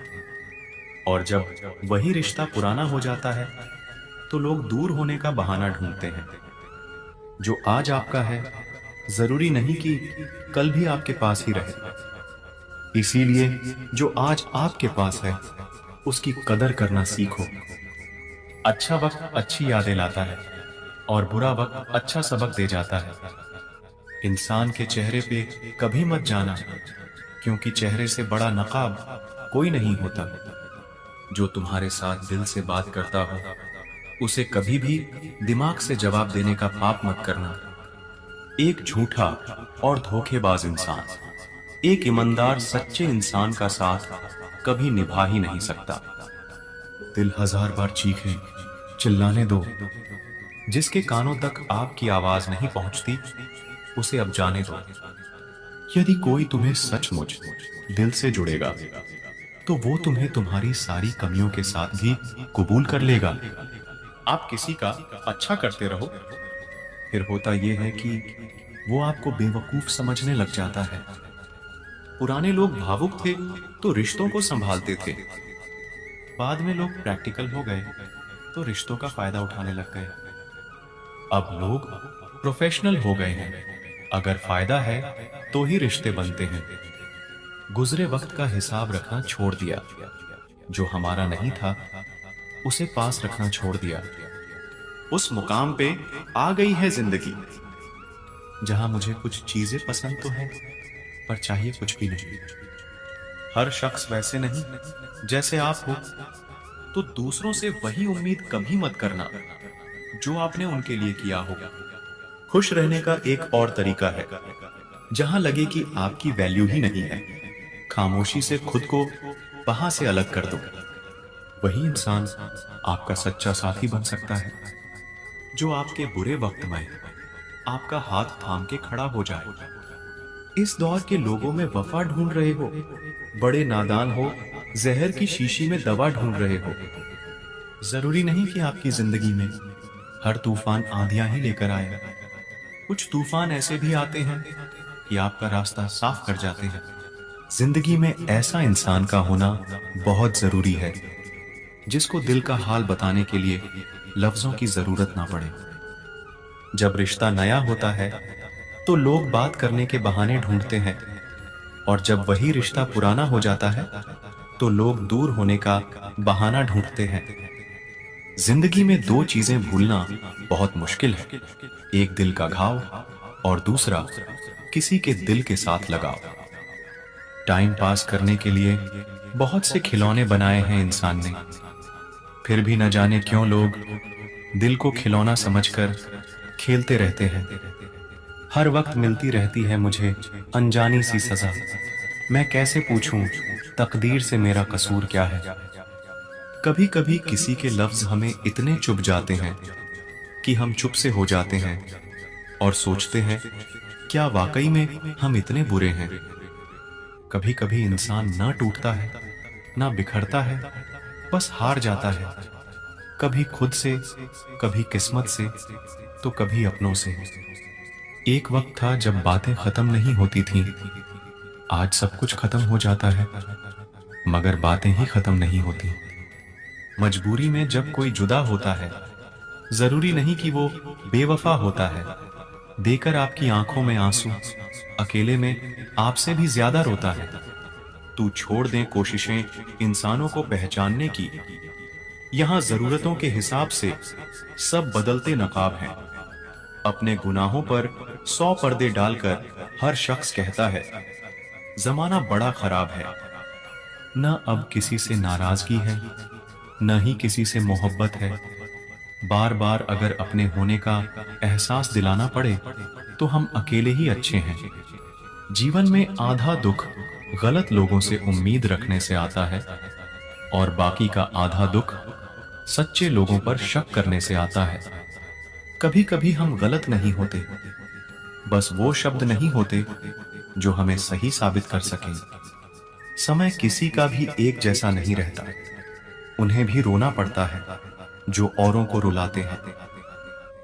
और जब वही रिश्ता पुराना हो जाता है तो लोग दूर होने का बहाना ढूंढते हैं। जो आज आपका है जरूरी नहीं कि कल भी आपके पास ही रहे। इसीलिए जो आज आपके पास है उसकी कदर करना सीखो। अच्छा वक्त अच्छी यादें लाता है और बुरा वक्त अच्छा सबक दे जाता है। इंसान के चेहरे पे कभी मत जाना, क्योंकि चेहरे से बड़ा नकाब कोई नहीं होता। जो तुम्हारे साथ दिल से बात करता हो उसे कभी भी दिमाग से जवाब देने का पाप मत करना। एक झूठा और धोखेबाज इंसान एक ईमानदार सच्चे इंसान का साथ कभी निभा ही नहीं सकता। दिल 1000 बार चीखे, चिल्लाने दो। जिसके कानों तक आपकी आवाज नहीं पहुंचती उसे अब जाने दो। यदि कोई तुम्हें सचमुच दिल से जुड़ेगा तो वो तुम्हें तुम्हारी सारी कमियों के साथ भी कबूल कर लेगा। आप किसी का अच्छा करते रहो, फिर होता यह है कि वो आपको बेवकूफ समझने लग जाता है। पुराने लोग भावुक थे तो रिश्तों को संभालते थे। बाद में लोग प्रैक्टिकल हो गए तो रिश्तों का फायदा उठाने लग गए। अब लोग प्रोफेशनल हो गए हैं। अगर फायदा है तो ही रिश्ते बनते हैं। गुजरे वक्त का हिसाब रखना छोड़ दिया। जो हमारा नहीं था उसे पास रखना छोड़ दिया। उस मुकाम पे आ गई है जिंदगी जहां मुझे कुछ चीजें पसंद तो है पर चाहिए कुछ भी नहीं। हर शख्स वैसे नहीं जैसे आप हो, तो दूसरों से वही उम्मीद कभी मत करना जो आपने उनके लिए किया होगा। खुश रहने का एक और तरीका है, जहां लगे कि आपकी वैल्यू ही नहीं है, खामोशी से खुद को वहां से अलग कर दो। वही इंसान आपका सच्चा साथी बन सकता है जो आपके बुरे वक्त में आपका हाथ थाम के खड़ा हो जाए। इस दौर के लोगों में वफा ढूंढ रहे हो, बड़े नादान हो, जहर की शीशी में दवा ढूंढ रहे हो। जरूरी नहीं कि आपकी जिंदगी में हर तूफान आंधियां ही लेकर आए। कुछ तूफान ऐसे भी आते हैं कि आपका रास्ता साफ कर जाते हैं। जिंदगी में ऐसा इंसान का होना बहुत जरूरी है जिसको दिल का हाल बताने के लिए लफ्जों की जरूरत ना पड़े। जब रिश्ता नया होता है तो लोग बात करने के बहाने ढूंढते हैं, और जब वही रिश्ता पुराना हो जाता है तो लोग दूर होने का बहाना ढूंढते हैं। जिंदगी में दो चीजें भूलना बहुत मुश्किल है, एक दिल का घाव और दूसरा किसी के दिल के साथ लगाव। टाइम पास करने के लिए बहुत से खिलौने बनाए हैं इंसान ने, फिर भी न जाने क्यों लोग दिल को खिलौना समझकर खेलते रहते हैं। हर वक्त मिलती रहती है मुझे अनजानी सी सजा। मैं कैसे पूछूं तकदीर से मेरा कसूर क्या है। कभी कभी किसी के लफ्ज हमें इतने चुभ जाते हैं कि हम चुप से हो जाते हैं और सोचते हैं क्या वाकई में हम इतने बुरे हैं। कभी कभी इंसान ना टूटता है ना बिखरता है, बस हार जाता है, कभी खुद से, कभी किस्मत से, तो कभी अपनों से। एक वक्त था जब बातें खत्म नहीं होती थीं। आज सब कुछ खत्म हो जाता है मगर बातें ही खत्म नहीं होती। मजबूरी में जब कोई जुदा होता है, जरूरी नहीं कि वो बेवफा होता है। देकर आपकी आंखों में आंसू अकेले में आपसे भी ज्यादा रोता है। तू छोड़ दे कोशिशें इंसानों को पहचानने की। यहां जरूरतों के हिसाब से सब बदलते नकाब हैं। अपने गुनाहों पर 100 पर्दे डालकर हर शख्स कहता है जमाना बड़ा खराब है। न अब किसी से नाराजगी है, न ही किसी से मोहब्बत है। बार बार अगर अपने होने का एहसास दिलाना पड़े तो हम अकेले ही अच्छे हैं। जीवन में आधा दुख गलत लोगों से उम्मीद रखने से आता है और बाकी का आधा दुख सच्चे लोगों पर शक करने से आता है। कभी कभी हम गलत नहीं होते, बस वो शब्द नहीं होते जो हमें सही साबित कर सकें। समय किसी का भी एक जैसा नहीं रहता, उन्हें भी रोना पड़ता है जो औरों को रुलाते हैं।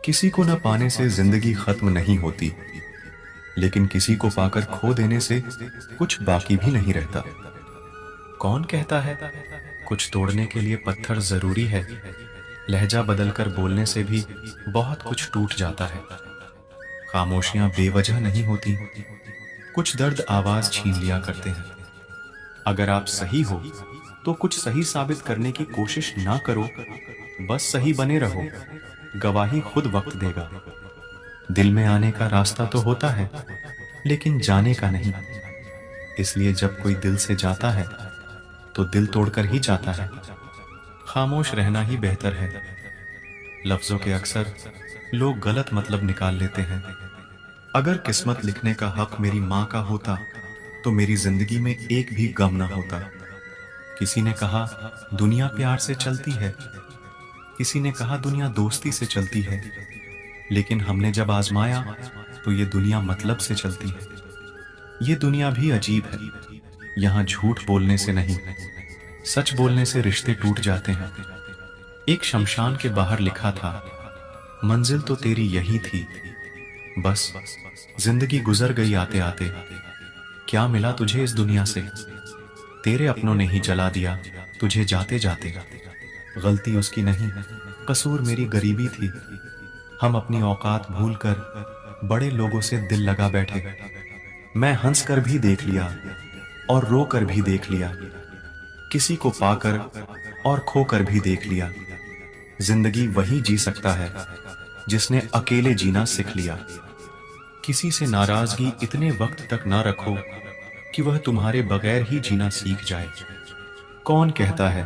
किसी को न पाने से जिंदगी खत्म नहीं होती, लेकिन किसी को पाकर खो देने से कुछ बाकी भी नहीं रहता। कौन कहता है कुछ तोड़ने के लिए पत्थर जरूरी है? लहजा बदलकर बोलने से भी बहुत कुछ टूट जाता है। खामोशियां बेवजह नहीं होती, कुछ दर्द आवाज छीन लिया करते हैं। अगर आप सही हो तो कुछ सही साबित करने की कोशिश ना करो, बस सही बने रहो, गवाही खुद वक्त देगा। दिल में आने का रास्ता तो होता है लेकिन जाने का नहीं, इसलिए जब कोई दिल से जाता है तो दिल तोड़कर ही जाता है। खामोश रहना ही बेहतर है। लफ्जों के अक्सर लोग गलत मतलब निकाल लेते हैं। अगर किस्मत लिखने का हक मेरी माँ का होता तो मेरी जिंदगी में एक भी गम ना होता। किसी ने कहा दुनिया प्यार से चलती है, किसी ने कहा दुनिया दोस्ती से चलती है, लेकिन हमने जब आजमाया तो ये दुनिया मतलब से चलती है। ये दुनिया भी अजीब है, यहाँ झूठ बोलने से नहीं, सच बोलने से रिश्ते टूट जाते हैं। एक शमशान के बाहर लिखा था, मंजिल तो तेरी यही थी, बस जिंदगी गुजर गई आते आते। क्या मिला तुझे इस दुनिया से? तेरे अपनों ने ही जला दिया तुझे जाते जाते। गलती उसकी नहीं, कसूर मेरी गरीबी थी। हम अपनी औकात भूलकर बड़े लोगों से दिल लगा बैठे। मैं हंस कर भी देख लिया और रो कर भी देख लिया, किसी को पाकर और खोकर भी देख लिया। जिंदगी वही जी सकता है जिसने अकेले जीना सीख लिया। किसी से नाराजगी इतने वक्त तक ना रखो कि वह तुम्हारे बगैर ही जीना सीख जाए। कौन कहता है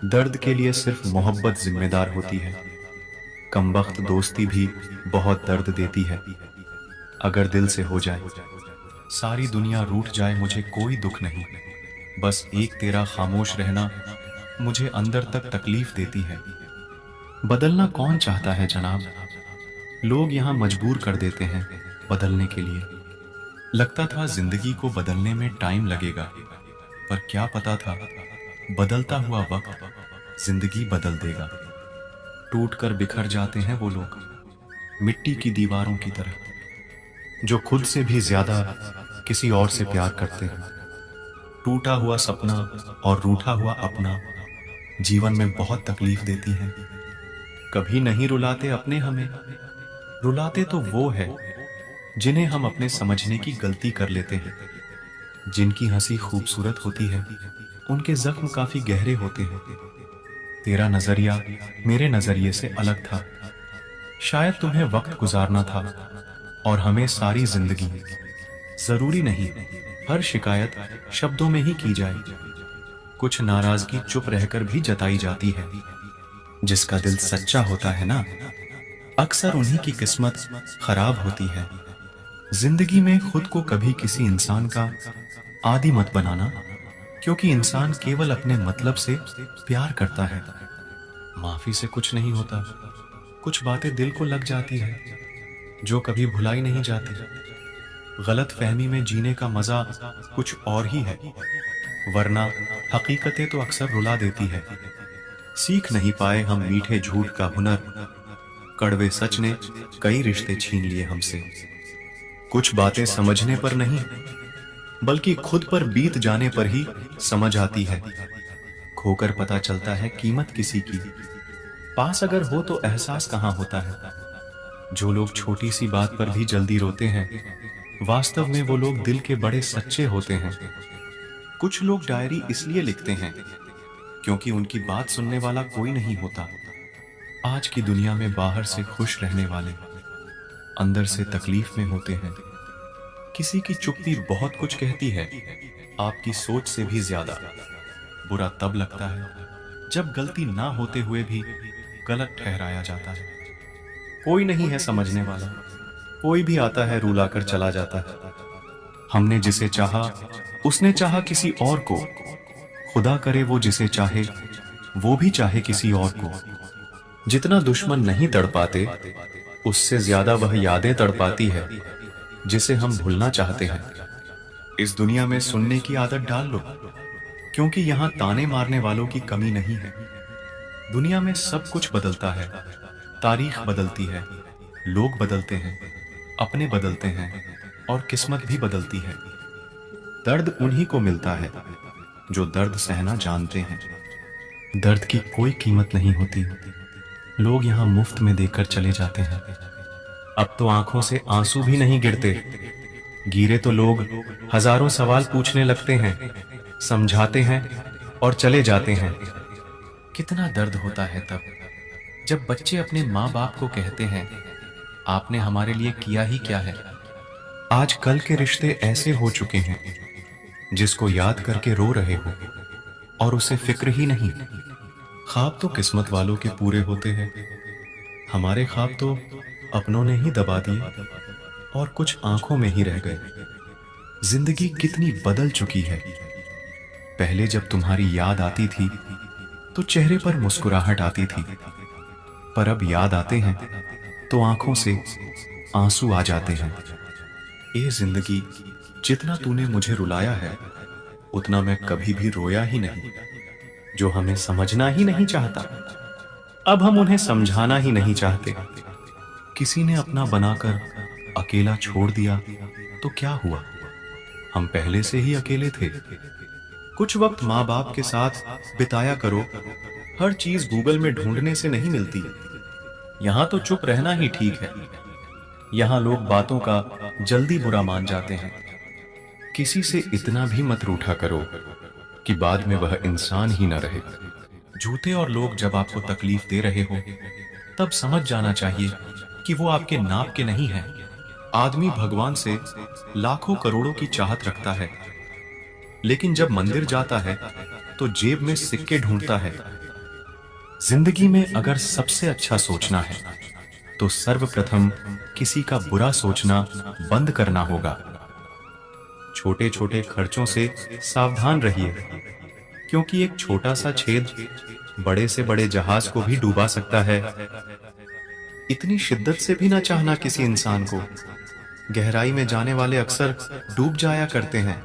दर्द के लिए सिर्फ मोहब्बत जिम्मेदार होती है? कमबख्त दोस्ती भी बहुत दर्द देती है। अगर दिल से हो जाए, सारी दुनिया रूठ जाए, मुझे कोई दुख नहीं। बस एक तेरा खामोश रहना मुझे अंदर तक तकलीफ देती है। बदलना कौन चाहता है जनाब? लोग यहाँ मजबूर कर देते हैं बदलने के लिए। लगता था जिंदगी को बदलने में टाइम लगेगा, पर क्या पता था बदलता हुआ वक्त जिंदगी बदल देगा। टूट कर बिखर जाते हैं वो लोग, मिट्टी की दीवारों की तरह, जो खुद से भी ज्यादा किसी और से प्यार करते हैं। टूटा हुआ सपना और रूठा हुआ अपना जीवन में बहुत तकलीफ देती है। कभी नहीं रुलाते अपने हमें, रुलाते तो वो है जिन्हें हम अपने समझने की गलती कर लेते हैं। जिनकी हंसी खूबसूरत होती है, उनके जख्म काफी गहरे होते हैं। तेरा नजरिया मेरे नजरिए से अलग था। शायद तुम्हें वक्त गुजारना था और हमें सारी जिंदगी। जरूरी नहीं हर शिकायत शब्दों में ही की जाए। कुछ नाराजगी चुप रहकर भी जताई जाती है। जिसका दिल सच्चा होता है ना, अक्सर उन्हीं की किस्मत खराब होती है। जिंदगी में खुद को कभी किसी इंसान का आदी मत बनाना, क्योंकि इंसान केवल अपने मतलब से प्यार करता है। माफी से कुछ नहीं होता, कुछ बातें दिल को लग जाती है जो कभी भुलाई नहीं जाती। गलत फहमी में जीने का मजा कुछ और ही है, वरना हकीकतें तो अक्सर रुला देती है। सीख नहीं पाए हम मीठे झूठ का हुनर, कड़वे सच ने कई रिश्ते छीन लिए हमसे। कुछ बातें समझने पर नहीं, बल्कि खुद पर बीत जाने पर ही समझ आती है। खोकर पता चलता है कीमत किसी की, पास अगर हो तो एहसास कहां होता है। जो लोग छोटी सी बात पर भी जल्दी रोते हैं, वास्तव में वो लोग दिल के बड़े सच्चे होते हैं। कुछ लोग डायरी इसलिए लिखते हैं क्योंकि उनकी बात सुनने वाला कोई नहीं होता। आज की दुनिया में बाहर से खुश रहने वाले अंदर से तकलीफ में होते हैं। किसी की चुप्पी बहुत कुछ कहती है, आपकी सोच से भी ज्यादा। बुरा तब लगता है जब गलती ना होते हुए भी गलत ठहराया जाता है। कोई नहीं है समझने वाला, कोई भी आता है रुलाकर चला जाता है। हमने जिसे चाहा उसने चाहा किसी और को। खुदा करे वो जिसे चाहे वो भी चाहे किसी और को। जितना दुश्मन नहीं तड़पाते, उससे ज्यादा वह यादें तड़पाती है जिसे हम भूलना चाहते हैं। इस दुनिया में सुनने की आदत डाल लो, क्योंकि यहां ताने मारने वालों की कमी नहीं है। दुनिया में सब कुछ बदलता है, तारीख बदलती है, लोग बदलते हैं, अपने बदलते हैं और किस्मत भी बदलती है। दर्द उन्हीं को मिलता है जो दर्द सहना जानते हैं। दर्द की कोई कीमत नहीं होती, लोग यहां मुफ्त में देकर चले जाते हैं। अब तो आंखों से आंसू भी नहीं गिरते, गिरे तो लोग हजारों सवाल पूछने लगते हैं, समझाते हैं और चले जाते हैं। कितना दर्द होता है तब जब बच्चे अपने माँ बाप को कहते हैं, आपने हमारे लिए किया ही क्या है। आज कल के रिश्ते ऐसे हो चुके हैं, जिसको याद करके रो रहे हो और उसे फिक्र ही नहीं। ख्वाब तो किस्मत वालों के पूरे होते हैं, हमारे ख्वाब तो अपनों ने ही दबा दिए और कुछ आंखों में ही रह गए। जिंदगी कितनी बदल चुकी है। पहले जब तुम्हारी याद आती थी तो चेहरे पर मुस्कुराहट आती थी, पर अब याद आते हैं तो आंखों से आंसू आ जाते हैं। ये जिंदगी, जितना तूने मुझे रुलाया है उतना मैं कभी भी रोया ही नहीं। जो हमें समझना ही नहीं चाहता, अब हम उन्हें समझाना ही नहीं चाहते। किसी ने अपना बनाकर अकेला छोड़ दिया तो क्या हुआ, हम पहले से ही अकेले थे। कुछ वक्त माँ बाप के साथ बिताया करो। हर चीज गूगल में ढूंढने से नहीं मिलती। यहाँ तो चुप रहना ही ठीक है। यहाँ लोग बातों का जल्दी बुरा मान जाते हैं। किसी से इतना भी मत रूठा करो कि बाद में वह इंसान ही न रहे। झूठे और लोग जब आपको तकलीफ दे रहे हो तब समझ जाना चाहिए कि वो आपके नाप के नहीं हैं। आदमी भगवान से लाखों करोड़ों की चाहत रखता है, लेकिन जब मंदिर जाता है तो जेब में सिक्के ढूंढता है। जिंदगी में अगर सबसे अच्छा सोचना है तो सर्वप्रथम किसी का बुरा सोचना बंद करना होगा। छोटे छोटे खर्चों से सावधान रहिए, क्योंकि एक छोटा सा छेद बड़े से बड़े जहाज को भी डूबा सकता है। इतनी शिद्दत से भी ना चाहना किसी इंसान को। गहराई में जाने वाले अक्सर डूब जाया करते हैं।